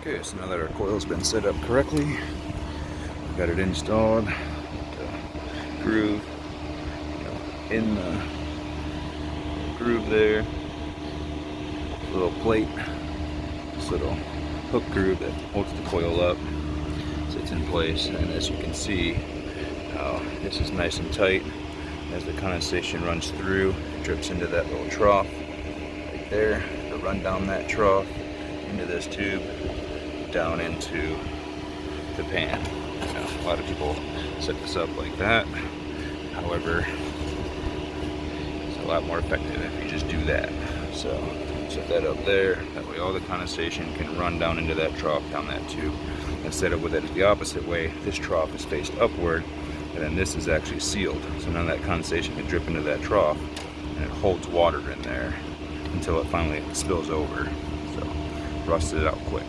Okay, so now that our coil's been set up correctly, we've got it installed, the groove, in the groove there, little plate, this little hook groove that holds the coil up, sits in place, and as you can see, this is nice and tight. As the condensation runs through, it drips into that little trough right there. It'll run down that trough into this tube, down into the pan. A lot of people set this up like that. However, it's a lot more effective if you just do that. So set that up there. That way all the condensation can run down into that trough, down that tube. Instead of with it the opposite way, this trough is faced upward, and then this is actually sealed. So none of that condensation can drip into that trough, and it holds water in there until it finally spills over. So rust it out quick.